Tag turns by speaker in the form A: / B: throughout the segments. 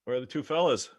A: Where are the two fellas?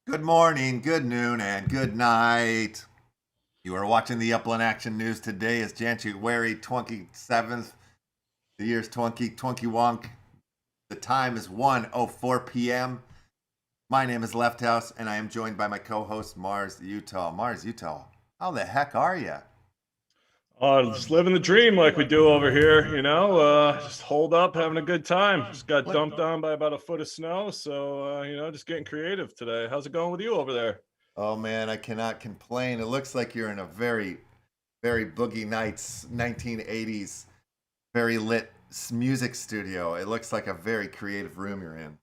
B: Good morning, good noon, and good night. You are watching the Upland Action News. Today is January 27th. The year's 2021. The time is 1:04 p.m. My name is Left House, and I am joined by my co-host, Mars Utah. Mars Utah, how the heck are you?
A: Just living the dream like we do over here, you know, just holed up, having a good time. Just got dumped on by about a foot of snow, so, you know, just getting creative today. How's it going with you over there?
B: Oh man, I cannot complain. It looks like you're in a very, very Boogie Nights 1980s, very lit music studio. It looks like a very creative room you're in.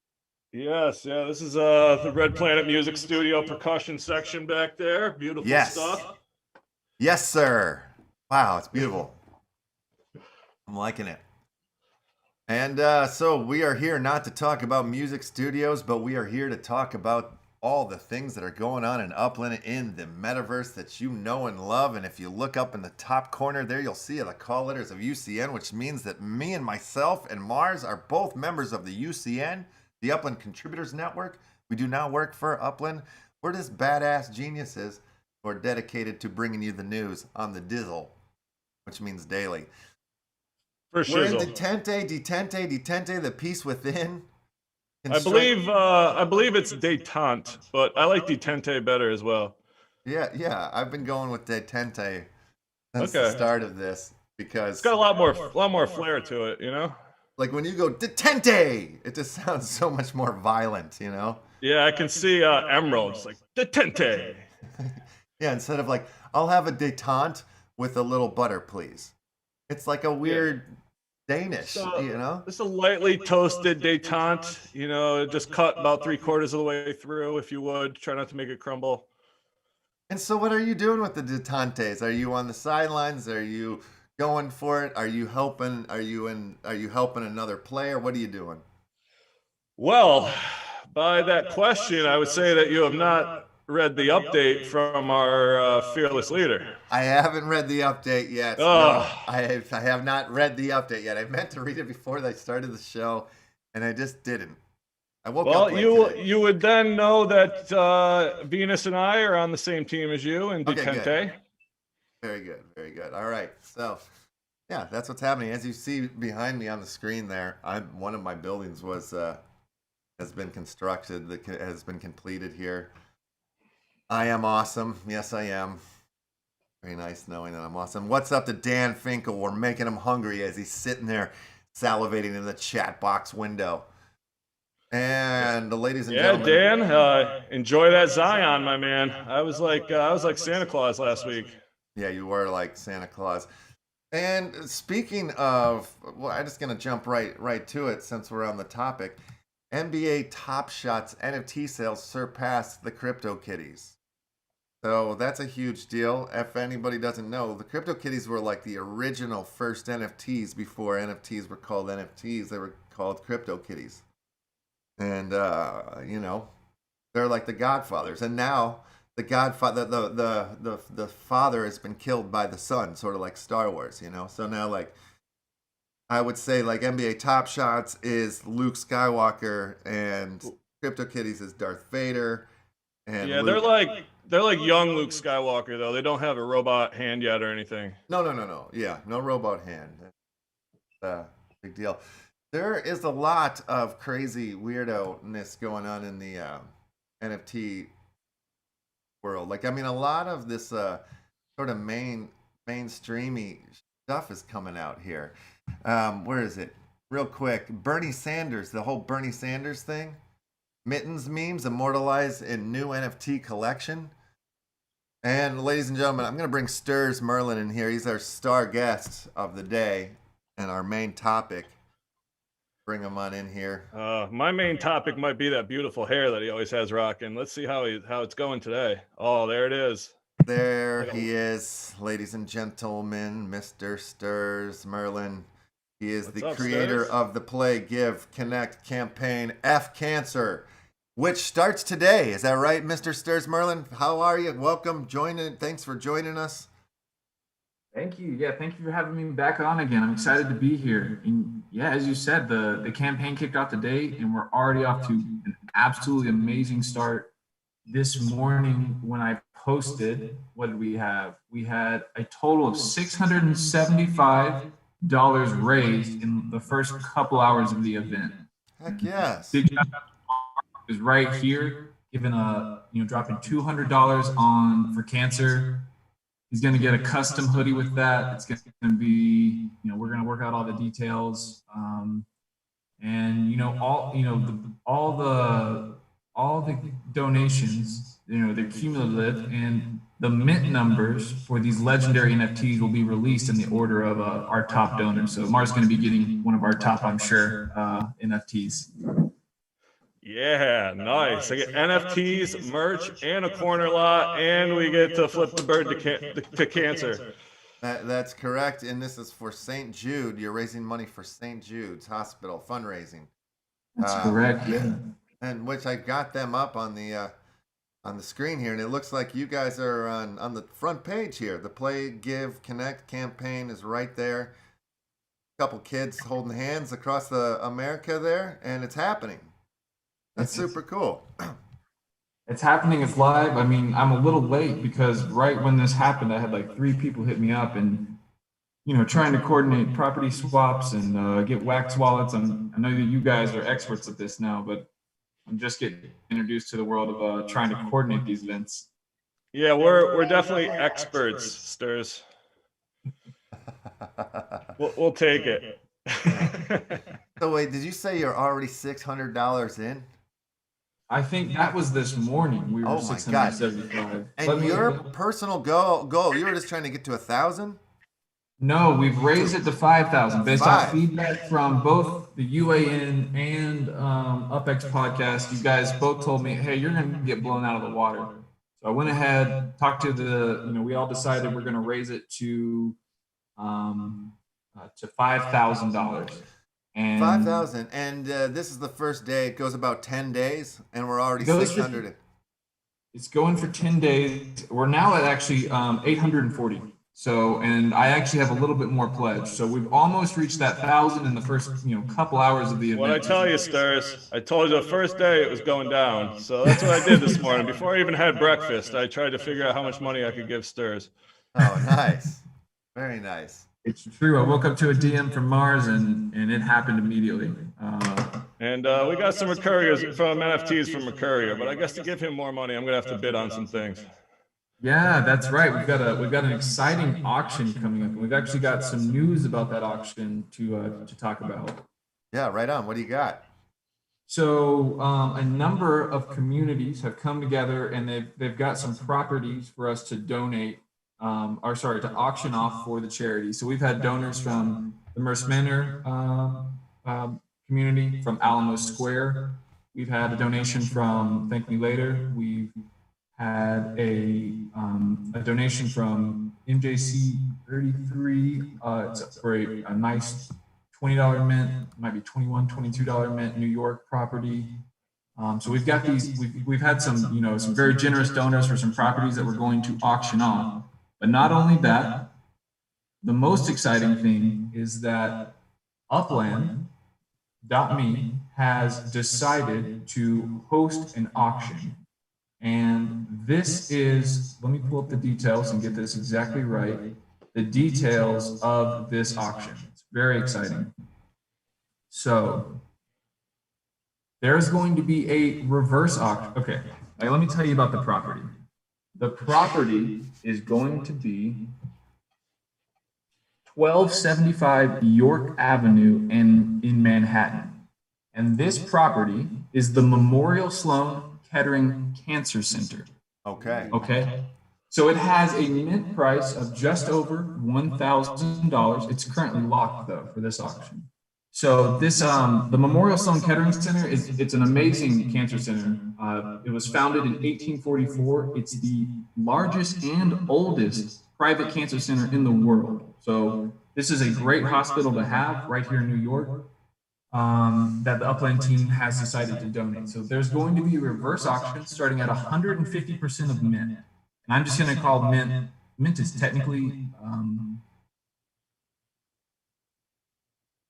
A: Yes, yeah, this is the Red Planet Music Studio percussion section back there. Beautiful stuff.
B: Yes, sir. Wow, it's beautiful. I'm liking it. And so we are here not to talk about music studios, but we are here to talk about all the things that are going on in Upland in the Metaverse that you know and love. And if you look up in the top corner there, you'll see the call letters of UCN, which means that me and myself and Mars are both members of the UCN, the Upland Contributors Network. We do not work for Upland. We're just badass geniuses who are dedicated to bringing you the news on the Dizzle, which means daily.
A: For
B: We're in
A: shizzle.
B: Detente, the peace within.
A: I believe it's Detente, but I like Detente better as well.
B: Yeah. I've been going with Detente since the start of this because
A: it's got a lot more flair to it, you know?
B: Like when you go Detente, it just sounds so much more violent, you know?
A: Yeah, I can see Emerald. It's like Detente.
B: Yeah, instead of like, I'll have a detente with a little butter, please. It's like a weird Danish, you know?
A: Just a lightly toasted detente, you know, just cut about 3/4 of the way through, if you would. Try not to make it crumble.
B: And so what are you doing with the detentes? Are you on the sidelines? Are you going for it? Are you helping? Are you helping another player? What are you doing?
A: Well, by that question, I would say that you have not read the update from our fearless leader.
B: I haven't read the update yet.
A: Oh.
B: No, I have not read the update yet. I meant to read it before I started the show, and I just didn't. I woke up late today.
A: You would then know that Venus and I are on the same team as you in Detente.
B: Okay, very good. All right, so yeah, that's what's happening. As you see behind me on the screen there, one of my buildings has been constructed, has been completed here. I am awesome. Yes, I am. Very nice knowing that I'm awesome. What's up to Dan Finkel? We're making him hungry as he's sitting there salivating in the chat box window. And the ladies and gentlemen.
A: Dan, enjoy that Zion, my man. I was like Santa Claus last week.
B: Yeah, you were like Santa Claus. And speaking of, well, I'm just gonna jump right to it since we're on the topic. NBA Top Shot's NFT sales surpassed the CryptoKitties. So that's a huge deal. If anybody doesn't know, the CryptoKitties were like the original first NFTs before NFTs were called NFTs. They were called CryptoKitties. And, you know, they're like the godfathers. And now the godfather, the father has been killed by the son, sort of like Star Wars, you know? So now, like, I would say, like, NBA Top Shots is Luke Skywalker and CryptoKitties is Darth Vader. And
A: Yeah,
B: Luke...
A: they're like young Luke Skywalker though. They don't have a robot hand yet or anything.
B: No. Yeah, no robot hand. Big deal. There is a lot of crazy weirdo-ness going on in the NFT world. Like, I mean, a lot of this sort of mainstreamy stuff is coming out here. Where is it? Real quick, Bernie Sanders, the whole Bernie Sanders thing. Mittens memes immortalized in new NFT collection. And ladies and gentlemen, I'm going to bring StersMerlin in here. He's our star guest of the day and our main topic. Bring him on in here.
A: My main topic might be that beautiful hair that he always has rocking. Let's see how it's going today. Oh, there it is.
B: There he is, ladies and gentlemen, Mr. StersMerlin. He is the creator of the Play, Give, Connect campaign F Cancer, which starts today. Is that right, Mr. StersMerlin? How are you? Welcome. Thanks for joining us.
C: Thank you. Yeah, thank you for having me back on again. I'm excited to be here. And yeah, as you said, the campaign kicked off today, and we're already off to an absolutely amazing start. This morning when I posted, what did we have? We had a total of $675 raised in the first couple hours of the event.
B: Heck yes.
C: Big shout out is right here, giving dropping $200 on for cancer. He's going to get a custom hoodie with that. It's going to be, we're going to work out all the details. And all the donations, they're cumulative, and the mint numbers for these legendary NFTs will be released in the order of our top donors. So Mar's going to be getting one of our top, I'm sure, NFTs.
A: Yeah, nice. I get NFTs, merch, and a corner lot, and we get to flip the bird to cancer.
B: That's correct, and this is for St. Jude. You're raising money for St. Jude's Hospital fundraising.
C: That's correct. Yeah.
B: And which I got them up on the screen here, and it looks like you guys are on the front page here. The Play, Give, Connect campaign is right there. A couple kids holding hands across America there, and it's happening. That's super cool.
C: It's happening. It's live. I mean, I'm a little late because right when this happened, I had like 3 people hit me up and, trying to coordinate property swaps and get wax wallets. I know that you guys are experts at this now, but I'm just getting introduced to the world of trying to coordinate these events.
A: Yeah, we're definitely experts, Sters. We'll take it.
B: So wait, did you say you're already $600 in?
C: I think that was this morning. We were 675.
B: And your personal goal, you were just trying to get to 1,000?
C: No, we've raised it to 5,000 based on feedback from both the UAN and UpX podcast. You guys both told me, hey, you're going to get blown out of the water. So I went ahead, talked to we all decided we're going to raise it to $5,000. And
B: 5,000, and this is the first day. It goes about 10 days, and we're already 600.
C: It's going for 10 days. We're now at actually 840. So, and I actually have a little bit more pledge. So we've almost reached that 1,000 in the first, couple hours of the event.
A: What I tell you, Sters, I told you the first day it was going down. So that's what I did this morning. Before I even had breakfast, I tried to figure out how much money I could give Sters.
B: Oh, nice. Very nice.
C: It's true. I woke up to a DM from Mars, and it happened immediately.
A: And we got some Mercuriers from NFTs from Mercurier, but I guess to give him more money, I'm gonna have to bid on some things.
C: Yeah, that's right. We've got an exciting auction coming up, and we've actually got some news about that auction to talk about.
B: Yeah, right on. What do you got?
C: So a number of communities have come together, and they've got some properties for us to donate. To auction off for the charity. So we've had donors from the Merce Manor community, from Alamo Square. We've had a donation from Thank Me Later. We've had a donation from MJC33. It's for a nice $20 mint, might be $21, $22 mint New York property. So we've got these. We've had some, you know, some very generous donors for some properties that we're going to auction off. But not only that, the most exciting thing is that Upland.me has decided to host an auction. And this is, let me pull up the details and get this exactly right. The details of this auction. It's very exciting. So there's going to be a reverse auction. Okay, now let me tell you about the property. The property is going to be 1275 York Avenue in Manhattan. And this property is the Memorial Sloan Kettering Cancer Center.
B: Okay.
C: Okay. So it has a mint price of just over $1,000. It's currently locked though for this auction. So this, the Memorial Sloan Kettering Center it's an amazing cancer center. It was founded in 1844. It's the largest and oldest private cancer center in the world. So this is a great hospital to have right here in New York. That the Upland team has decided to donate. So there's going to be a reverse auction starting at 150% of mint. And I'm just going to call mint. Mint is technically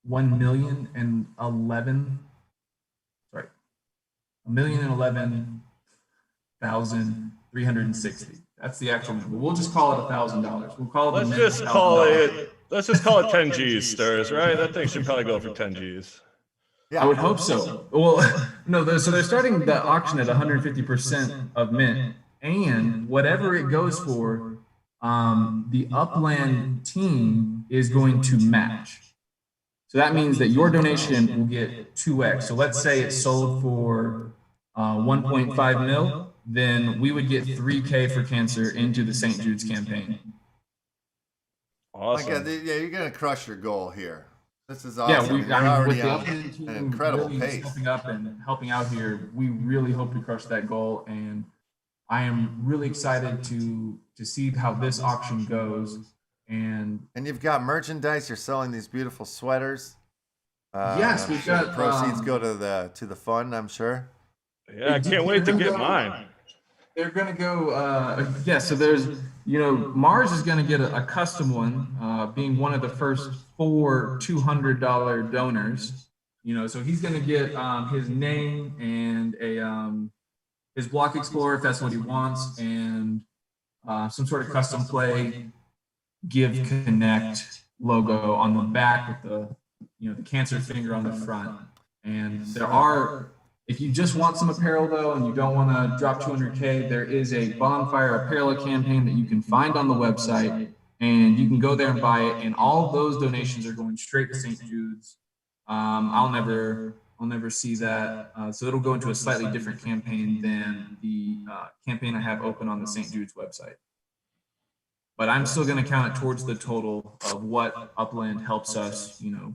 C: 1,011,360. That's the actual number. We'll just call it $1,000. We'll call it.
A: Let's just call it 10 G's, Sters, right? That thing should probably go for 10 G's.
C: Yeah, I would hope so. Well, no, so they're starting the auction at 150% of mint, and whatever it goes for, the Upland team is going to match. So that means that your donation will get 2x. So let's say it's sold for 1.5 mil, then we would get 3K for cancer into the St. Jude's campaign.
B: Awesome. Yeah, you're gonna crush your goal here. This is awesome.
C: Yeah, I mean, with the Upland team
B: an incredible
C: really
B: pace.
C: stepping up and helping out here, we really hope to crush that goal. And I am really excited to see how this auction goes. And
B: you've got merchandise. You're selling these beautiful sweaters.
C: Yes, we've
B: sure
C: got
B: the proceeds go to the fund. I'm sure.
A: Yeah, I can't wait to get mine.
C: They're going to go, yeah, so there's, you know, Mars is going to get a custom one, being one of the first 4 $200 donors, you know, so he's going to get his name and his Block Explorer, if that's what he wants, and some sort of custom play, Give Connect logo on the back with the, you know, the cancer finger on the front. And there are, if you just want some apparel though, and you don't want to drop 200K, there is a bonfire apparel campaign that you can find on the website, and you can go there and buy it. And all of those donations are going straight to St. Jude's. I'll never see that. So it'll go into a slightly different campaign than the campaign I have open on the St. Jude's website. But I'm still going to count it towards the total of what Upland helps us, you know.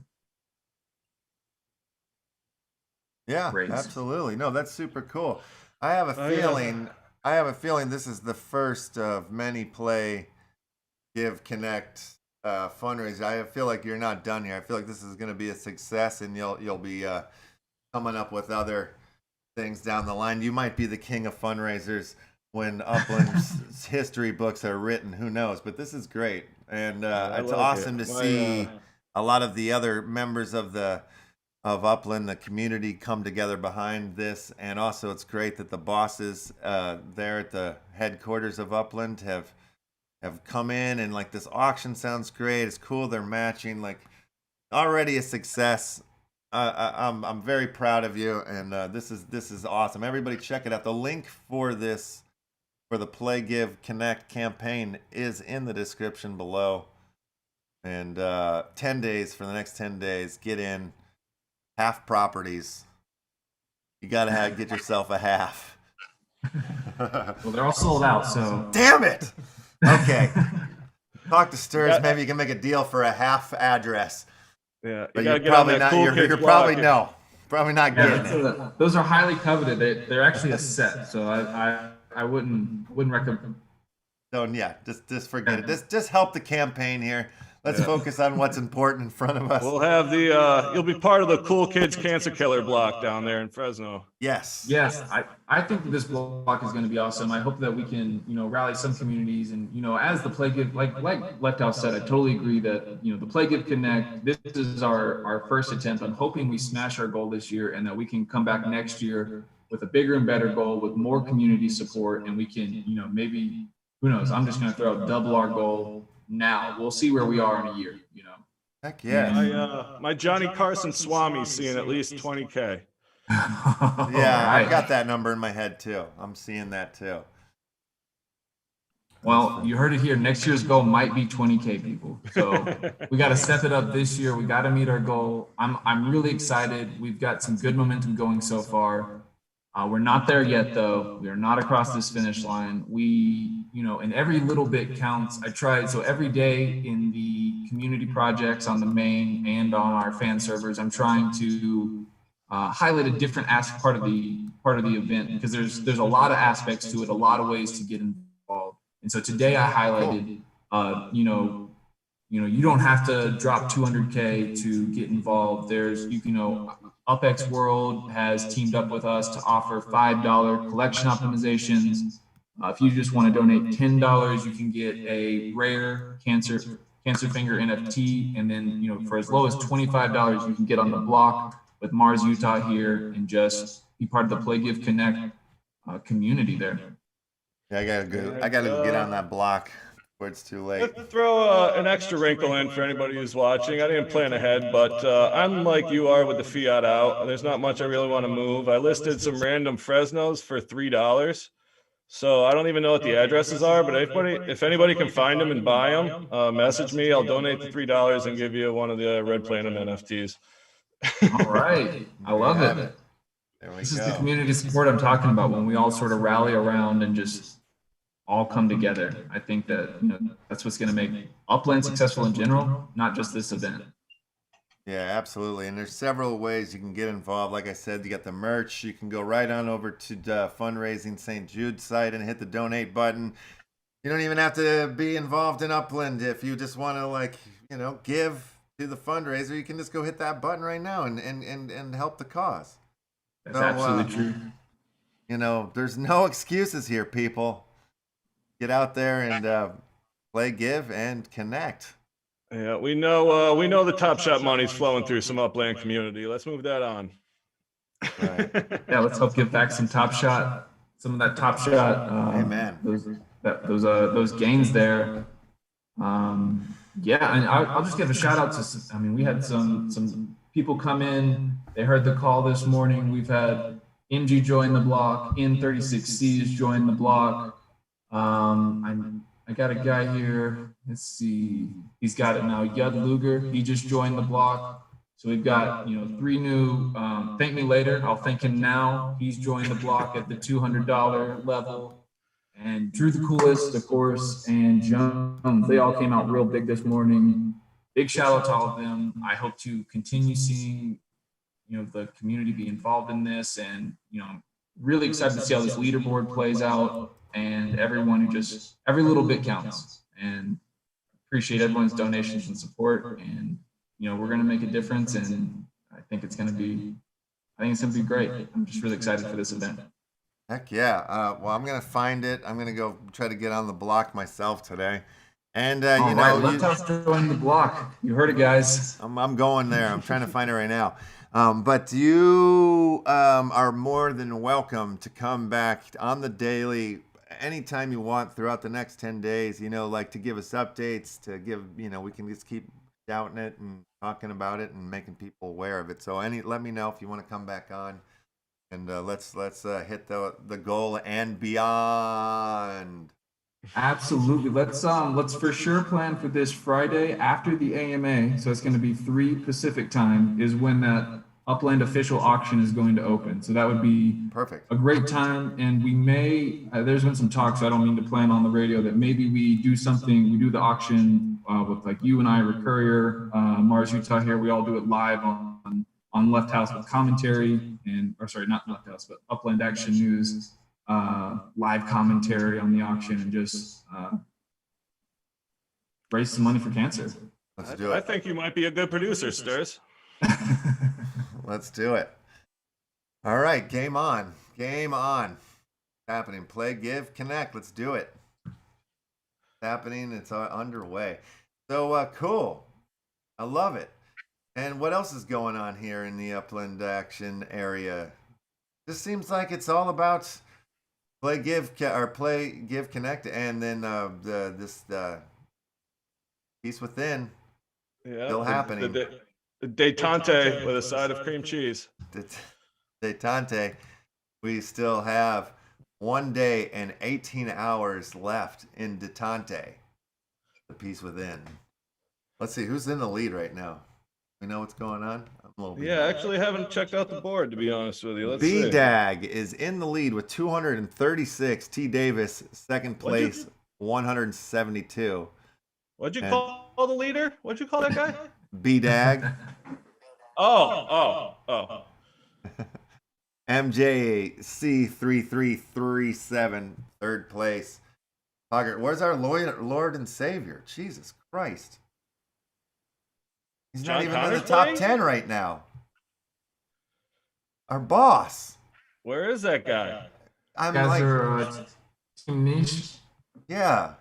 B: Yeah,
C: raise.
B: Absolutely. No, that's super cool. I have a feeling. I have a feeling this is the first of many Play, Give, Connect fundraisers. I feel like you're not done here. I feel like this is going to be a success, and you'll be coming up with other things down the line. You might be the king of fundraisers when Upland's history books are written. Who knows? But this is great, and it's awesome to see a lot of the other members of Upland, the community, come together behind this. And also it's great that the bosses there at the headquarters of Upland have come in, and like, this auction sounds great. It's cool. They're matching, like, already a success. I'm very proud of you, and this is awesome. Everybody check it out. The link for this, for the Play, Give, Connect campaign, is in the description below. And 10 days, for the next 10 days, get in. Half properties. You gotta get yourself a half.
C: Well, they're all sold out, so.
B: Damn it! Okay. Talk to Sters. Maybe you can make a deal for a half address.
A: Yeah,
B: but you're probably not. You're probably no. Probably not getting it.
C: Those are highly coveted. They're actually a set. So I wouldn't recommend.
B: So yeah, just forget it. Just help the campaign here. Let's focus on what's important in front of us.
A: We'll have the you'll be part of the Cool Kids Cancer Killer block down there in Fresno.
B: Yes.
C: Yes, I think that this block is going to be awesome. I hope that we can, rally some communities and, as the Play Give, like Left House said, I totally agree that, the Play Give Connect, this is our first attempt. I'm hoping we smash our goal this year and that we can come back next year with a bigger and better goal with more community support. And we can, maybe, who knows, I'm just going to throw out double our goal now. We'll see where we are in a year,
B: Heck yeah.
A: My Johnny Carson Swami's seeing at least 20K.
B: Yeah, I've got that number in my head too. I'm seeing that too.
C: Well, you heard it here. Next year's goal might be 20K, people. So we got to step it up this year. We got to meet our goal. I'm really excited. We've got some good momentum going so far. We're not there yet, though. We are not across this finish line. We, and every little bit counts. I tried. So every day in the community projects on the main and on our fan servers, I'm trying to highlight a different part of the event, because there's a lot of aspects to it, a lot of ways to get involved. And so today I highlighted, you don't have to drop 200K to get involved. There's, UpX World has teamed up with us to offer $5 collection optimizations. If you just want to donate $10, you can get a rare cancer finger NFT, and then for as low as $25, you can get on the block with Mars Utah here and just be part of the Play Give Connect community there.
B: Yeah, I gotta go get on that block before it's too late.
A: Throw an extra wrinkle in for anybody who's watching. I didn't plan ahead, but I'm like you are with the fiat out. There's not much I really want to move. I listed some random Fresnos for $3. So I don't even know what the addresses are, but if anybody can find them and buy them, message me. I'll donate the $3 and give you one of the Red Platinum NFTs.
C: All right. I love it. This is the community support I'm talking about, when we all sort of rally around and just all come together. I think that that's what's going to make Upland successful in general, not just this event.
B: Yeah, absolutely. And there's several ways you can get involved. Like I said, you got the merch. You can go right on over to the Fundraising St. Jude site and hit the donate button. You don't even have to be involved in Upland. If you just want to give to the fundraiser, you can just go hit that button right now and help the cause.
C: That's absolutely true.
B: There's no excuses here, people. Get out there and play, give, and connect.
A: Yeah, we know the Top Shot money's flowing through some Upland community. Let's move that on.
B: Right.
C: Yeah, let's help give back some Top Shot, some of that Top Shot.
B: Amen.
C: Those gains there. Yeah, and I'll just give a shout out to. We had some people come in. They heard the call this morning. We've had MG join the block. N36C's join the block. I got a guy here. Let's see. He's got it now. Yud Luger. He just joined the block. So we've got 3 new. Thank me later. I'll thank him now. He's joined the block at the $200 level. And Drew the Coolest, of course, and Jones. They all came out real big this morning. Big shout out to all of them. I hope to continue seeing, the community be involved in this, and really excited to see how this leaderboard plays out. And everyone every little bit counts. And appreciate everyone's donations and support. And we're going to make a difference. And I think it's going to be great. I'm just really excited for this event.
B: Heck yeah. Well, I'm going to find it. I'm going to go try to get on the block myself today. And,
C: Left House join the block. You heard it, guys.
B: I'm going there. I'm trying to find it right now. But you are more than welcome to come back on the daily anytime you want throughout the next 10 days, to give us updates, to give, we can just keep shouting it and talking about it and making people aware of it. So let me know if you want to come back on. And let's hit the goal and beyond.
C: Absolutely. Let's for sure plan for this Friday after the AMA. So it's going to be 3 Pacific time is when that Upland official auction is going to open. So that would be
B: perfect.
C: A great time. And we may, there's been some talks, I don't mean to plan on the radio, that maybe we do the auction with like you and I, Rick Courier, Mars Utah here. We all do it live on Left House with commentary not Left House, but Upland Action News live commentary on the auction and just raise some money for cancer.
B: Let's do it.
A: I think you might be a good producer, Sters.
B: Let's do it. All right, game on. Game on. Happening. Play, give, connect. Let's do it. Happening. It's underway. So cool. I love it. And what else is going on here in the Upland Action area? This seems like it's all about play, give, connect, and then this piece within.
A: Yeah,
B: Still happening.
A: The detente with a side of cream cheese.
B: Detente. We still have 1 day and 18 hours left in detente. The piece within. Let's see who's in the lead right now. We know what's going on.
A: Yeah, I actually haven't checked out the board, to be honest with you. Let's see.
B: B-Dag is in the lead with 236. T. Davis, second place, 172.
A: What'd you call the leader? What'd you call that guy?
B: B-Dag.
A: Oh.
B: MJC3337, third place. Where's our Lord and Savior? Jesus Christ. He's
A: John
B: not even in
A: Connor's
B: the top
A: playing?
B: 10 right now. Our boss.
A: Where is that guy?
B: I'm
C: Guys
B: like,
C: are team niche.
B: yeah.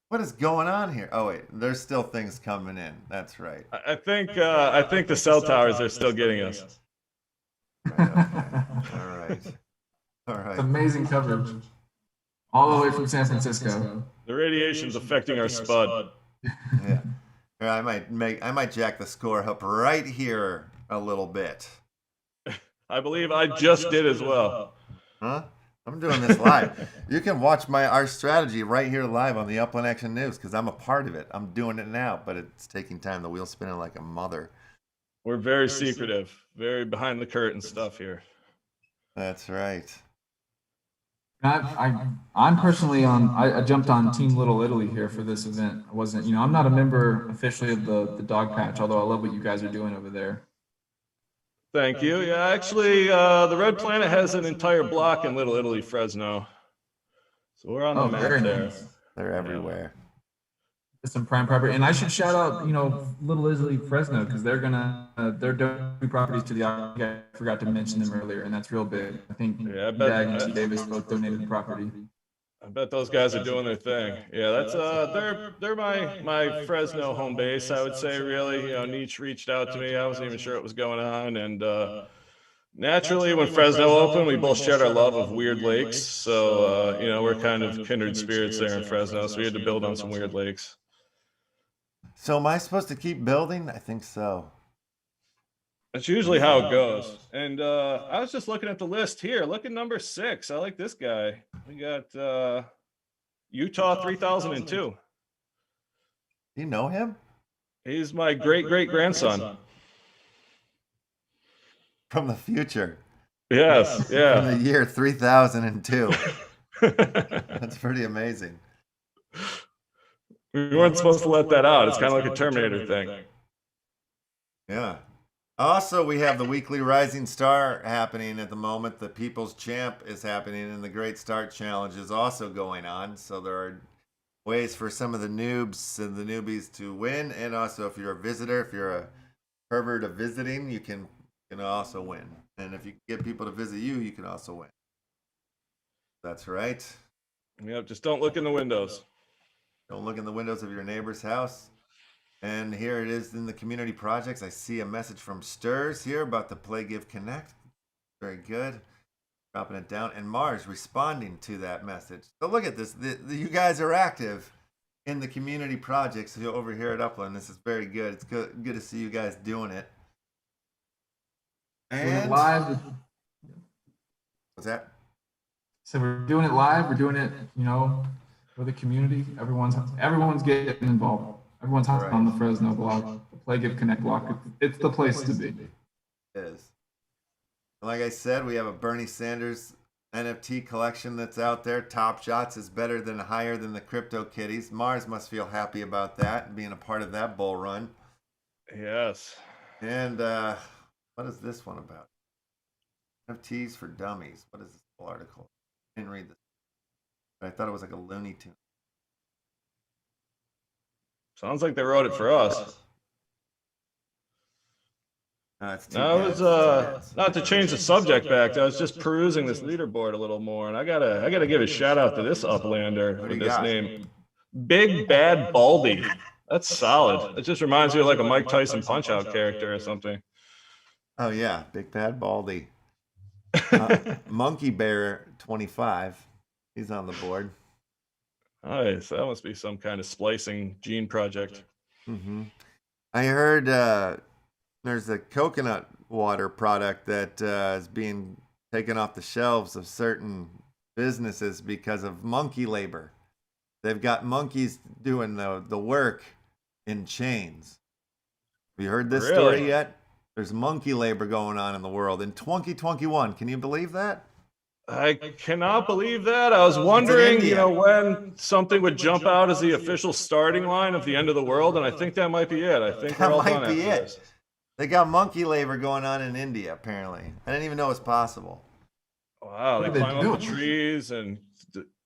B: What is going on here? Oh wait, there's still things coming in. That's right.
A: I think the cell towers are still getting us.
B: Right, okay. All right.
C: Amazing coverage. All the way from San Francisco.
A: The radiation's affecting our spud.
B: Yeah. Here, I might jack the score up right here a little bit.
A: I believe I just did as well.
B: Huh? I'm doing this live. You can watch our strategy right here live on the Upland Action News because I'm a part of it. I'm doing it now, but it's taking time. The wheel's spinning like a mother.
A: We're very secretive, very behind the curtain stuff here.
B: That's right.
C: I'm personally on. I jumped on Team Little Italy here for this event. I wasn't, I'm not a member officially of the dog patch, although I love what you guys are doing over there.
A: Thank you. Yeah, actually, the Red Planet has an entire block in Little Italy, Fresno. So we're on the map
C: very
A: there.
C: nice.
B: They're everywhere.
C: Some prime property, and I should shout out, Little Italy, Fresno, because they're donating properties to the. I forgot to mention them earlier, and that's real big. I think Dag and T. Davis both donated property.
A: I bet those guys are doing their thing. Yeah, that's they're my Fresno home base. I would say really. Nietzsche reached out to me. I wasn't even sure what was going on, and naturally, when Fresno opened, we both shared our love of weird lakes. So we're kind of kindred spirits there in Fresno. So we had to build on some weird lakes.
B: So am I supposed to keep building? I think so.
A: That's usually how it goes. And I was just looking at the list here. Look at number 6. I like this guy. We got Utah 3002.
B: You know him?
A: He's my great-great-grandson.
B: From the future.
A: Yes, yeah.
B: From the year 3002. That's pretty amazing.
A: We weren't supposed to let that out. It's kind of like a Terminator thing.
B: Yeah. Also, we have the weekly Rising Star happening at the moment. The People's Champ is happening, and the Great Start Challenge is also going on. So there are ways for some of the noobs and the newbies to win. And also, if you're a visitor, if you're a pervert of visiting, you can also win. And if you get people to visit you, you can also win. That's right.
A: Yep, just don't look in the windows.
B: Don't look in the windows of your neighbor's house. And here it is in the community projects. I see a message from Sters here about the Play, Give, Connect. Very good. Dropping it down. And Mars responding to that message. So look at this. You guys are active in the community projects over here at Upland. This is very good. It's good to see you guys doing it. And
C: we're live.
B: What's that?
C: So we're doing it live. We're doing it, for the community. Everyone's getting involved. Everyone's on the Fresno block, the Play, Give, Connect block. It's the place to be.
B: It is. Like I said, we have a Bernie Sanders NFT collection that's out there. Top Shots is better than higher than the Crypto Kitties. Mars must feel happy about that and being a part of that bull run.
A: Yes.
B: And what is this one about? NFTs for dummies. What is this whole article? didn't read this, but I thought it was like a Looney Tune.
A: Sounds like they wrote it for us.
B: It's too
A: No, it was
B: dense.
A: not to change the subject back. I was just perusing this leaderboard a little more, and I gotta give a shout out to this Uplander
B: What do
A: with
B: you
A: this
B: got?
A: name, Big Bad Baldy. That's solid. It just reminds me of like a Mike Tyson Punch Out character or something.
B: Oh yeah, Big Bad Baldy. Monkey Bear 25. He's on the board.
A: Nice. That must be some kind of splicing gene project.
B: Mm-hmm. I heard there's a coconut water product that is being taken off the shelves of certain businesses because of monkey labor. They've got monkeys doing the work in chains. Have you heard this story yet? There's monkey labor going on in the world in 2021. Can you believe that?
A: I cannot believe that. I was wondering, when something would jump out as the official starting line of the end of the world, and I think that might be it. I think
B: that
A: we're all
B: might
A: done
B: be
A: after
B: it.
A: this.
B: They got monkey labor going on in India, apparently. I didn't even know it was possible.
A: Wow, they climb up the trees and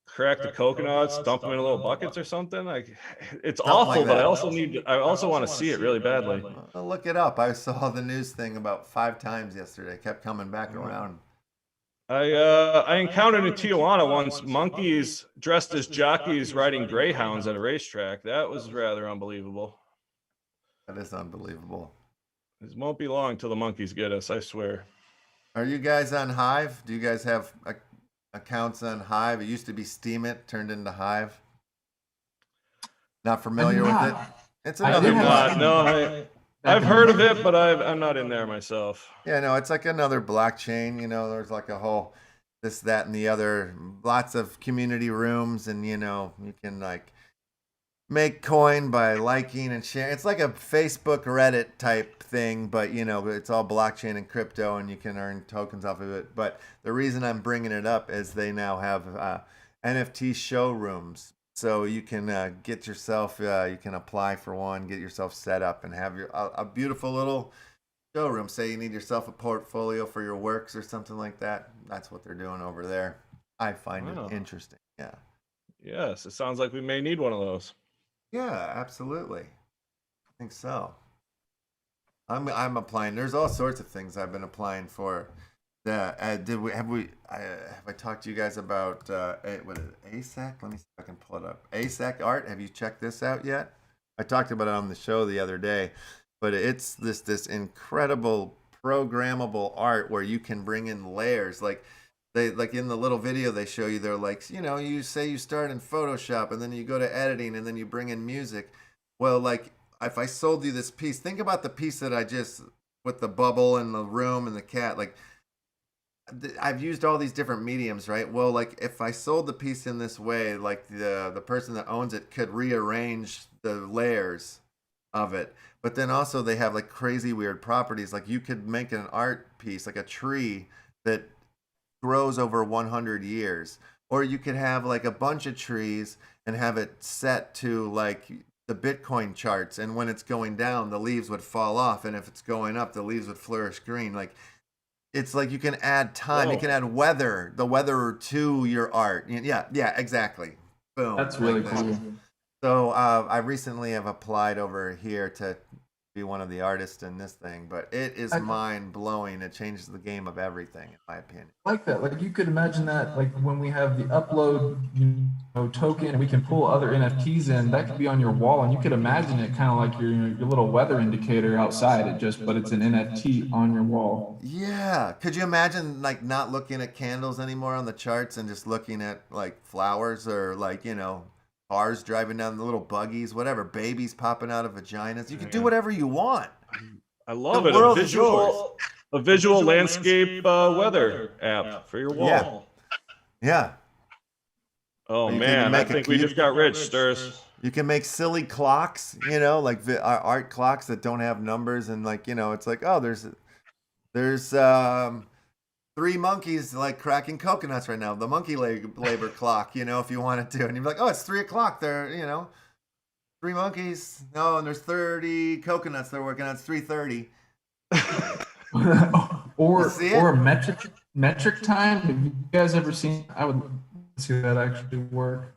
A: crack the coconuts, dump them in little buckets or something. Like, it's awful, but I also want to see it really badly.
B: Well, look it up. I saw the news thing about 5 times yesterday. It kept coming back around.
A: I encountered in Tijuana once monkeys dressed as jockeys riding greyhounds at a racetrack. That was rather unbelievable.
B: That is unbelievable.
A: It won't be long till the monkeys get us, I swear.
B: Are you guys on Hive? Do you guys have accounts on Hive? It used to be Steemit, turned into Hive. Not familiar with it? It's another block.
A: No, I've heard of it, but I'm not in there myself.
B: Yeah, no, it's like another blockchain. There's like a whole this, that, and the other. Lots of community rooms, and you can like make coin by liking and sharing. It's like a Facebook, Reddit type thing, but it's all blockchain and crypto, and you can earn tokens off of it. But the reason I'm bringing it up is they now have NFT showrooms. So you can get yourself, you can apply for one, get yourself set up, and have a beautiful little showroom. Say you need yourself a portfolio for your works or something like that. That's what they're doing over there. I find it interesting. Yeah.
A: Yes, it sounds like we may need one of those.
B: Yeah, absolutely. I think so. I'm applying. There's all sorts of things I've been applying for. Have I talked to you guys about what is it, ASAC? Let me see if I can pull it up. ASAC art. Have you checked this out yet? I talked about it on the show the other day, but it's this incredible programmable art where you can bring in layers. Like in the little video they show you, they're like, you say you start in Photoshop and then you go to editing and then you bring in music. Well, like if I sold you this piece, think about the piece that I just with the bubble and the room and the cat, like. I've used all these different mediums, right? Well, like if I sold the piece in this way, like the person that owns it could rearrange the layers of it. But then also they have like crazy weird properties. Like you could make an art piece, like a tree that grows over 100 years. Or you could have like a bunch of trees and have it set to like the Bitcoin charts. And when it's going down, the leaves would fall off. And if it's going up, the leaves would flourish green. Like, it's like you can add time. You can add the weather to your art. Yeah, exactly. Boom.
C: That's really cool.
B: So I recently have applied over here to be one of the artists in this thing, but it is mind blowing. It changes the game of everything, in my opinion.
C: I like that. Like you could imagine that, like when we have the upload token, and we can pull other NFTs in. That could be on your wall, and you could imagine it kind of like your little weather indicator outside. But it's an NFT on your wall.
B: Yeah. Could you imagine like not looking at candles anymore on the charts and just looking at like flowers or like cars driving down the little buggies, whatever, babies popping out of vaginas. You can do whatever you want.
A: I love it. A visual landscape weather app for your wall.
B: Yeah.
A: Oh man, I think we just got rich, Sters.
B: You can make silly clocks, like art clocks that don't have numbers, and like it's like, oh, there's 3 monkeys like cracking coconuts right now. The monkey labor clock, if you wanted to. And you're like, oh, it's 3 o'clock. There, 3 monkeys. No, and there's 30 coconuts they're working on. It's 3:30.
C: or Metric time. Have you guys ever seen? I would see that actually work.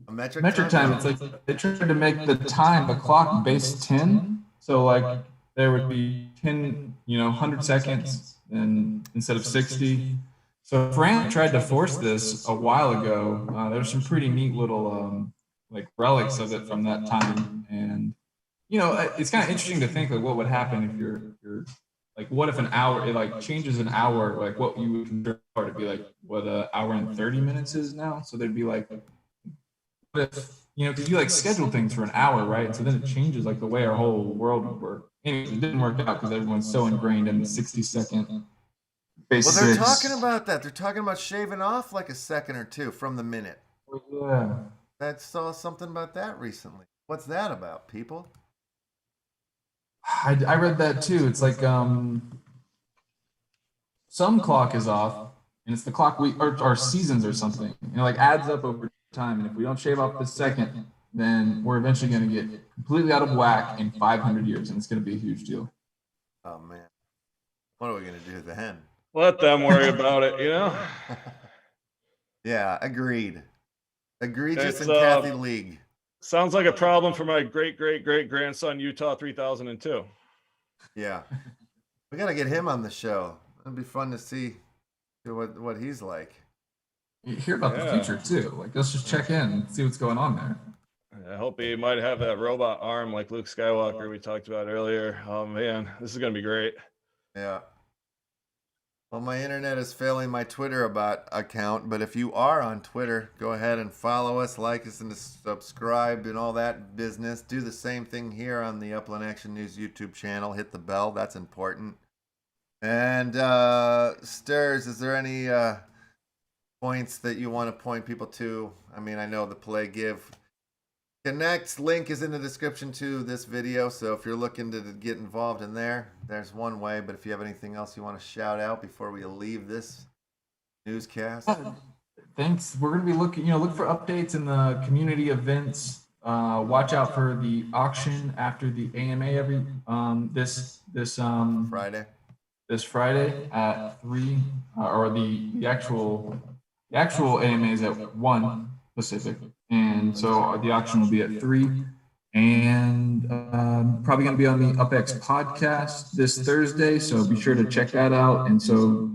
B: A metric
C: Time. It's like they tried to make the time, the clock base 10. So like there would be 10, 100 seconds, and instead of 60. So France tried to force this a while ago. There's some pretty neat little like relics of it from that time, and it's kind of interesting to think like what would happen if you're like, what if an hour it like changes an hour, like what you would consider to be like what an hour and 30 minutes is now. So there'd be like, what if because you like schedule things for an hour, right? And so then it changes like the way our whole world would work. Anyways, it didn't work out because everyone's so ingrained in the 60-second basics.
B: Well, they're talking about that. They're talking about shaving off like a second or two from the minute.
C: Yeah.
B: I saw something about that recently. What's that about, people?
C: I read that too. It's like some clock is off, and it's the clock we or seasons or something. It like adds up over time, and if we don't shave off this second, then we're eventually going to get completely out of whack in 500 years, and it's going to be a huge deal.
B: Oh man, what are we going to do then?
A: Let them worry about it,
B: Yeah, agreed. Egregious and Kathy League.
A: Sounds like a problem for my great-great-great-grandson, Utah 3002.
B: Yeah. We got to get him on the show. It'd be fun to see what he's like.
C: You hear about the future too. Like, let's just check in and see what's going on there.
A: I hope he might have that robot arm like Luke Skywalker we talked about earlier. Oh man, this is going to be great.
B: Yeah. Well, my internet is failing my Twitter account, but if you are on Twitter, go ahead and follow us, like us, and subscribe and all that business. Do the same thing here on the Upland Action News YouTube channel. Hit the bell. That's important. And Sters, is there any points that you want to point people to? I mean, I know the Play, Give, Connect link is in the description to this video, so if you're looking to get involved in there, there's one way. But if you have anything else you want to shout out before we leave this newscast.
C: Thanks. We're going to be looking, look for updates in the community events. Watch out for the auction after the AMA every this
B: Friday.
C: This Friday at 3, or the actual AMA is at 1 Pacific, and so the auction will be at 3, and probably going to be on the UpX podcast this Thursday, so be sure to check that out. And so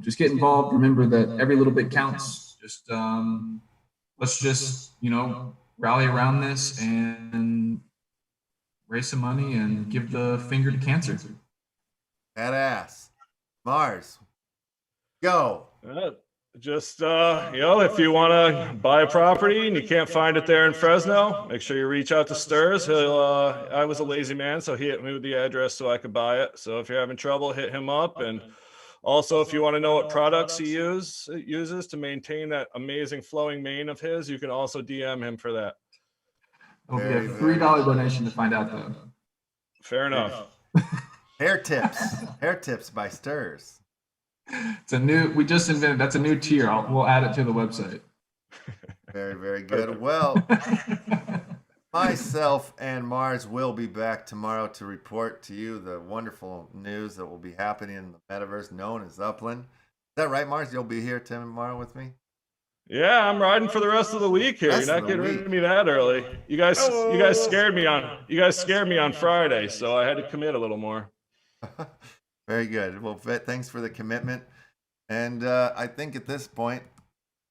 C: just get involved. Remember that every little bit counts. Just let's just rally around this and raise some money and give the finger to cancer.
B: Badass. Mars, go.
A: Just if you want to buy a property and you can't find it there in Fresno, make sure you reach out to Sters. I was a lazy man, so he hit me with the address so I could buy it. So if you're having trouble, hit him up. And also, if you want to know what products he uses to maintain that amazing flowing mane of his, you can also DM him for that.
C: It'll be a $3 donation to find out, though.
A: Fair enough.
B: Hair tips by Sters.
C: It's a new. We just invented. That's a new tier. We'll add it to the website.
B: Very, very good. Well, myself and Mars will be back tomorrow to report to you the wonderful news that will be happening in the Metaverse known as Upland. Is that right, Mars? You'll be here tomorrow with me?
A: Yeah, I'm riding for the rest of the week here. You're not getting rid of me that early. You guys scared me on Friday, so I had to commit a little more.
B: Very good. Well, thanks for the commitment. And I think at this point,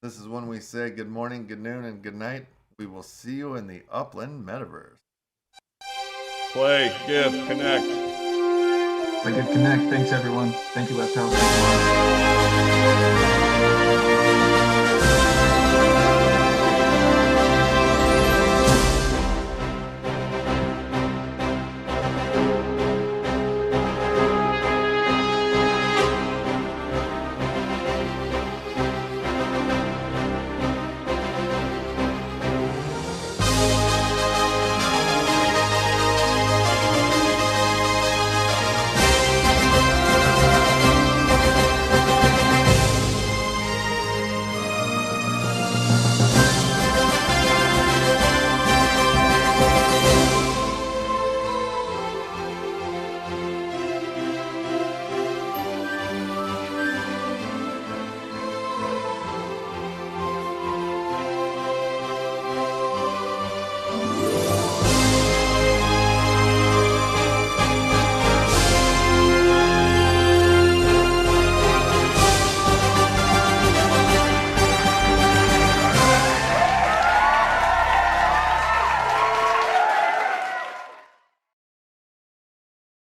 B: this is when we say good morning, good noon, and good night. We will see you in the Upland Metaverse.
A: Play, give, connect.
C: Play, give, connect. Thanks, everyone. Thank you, Left House.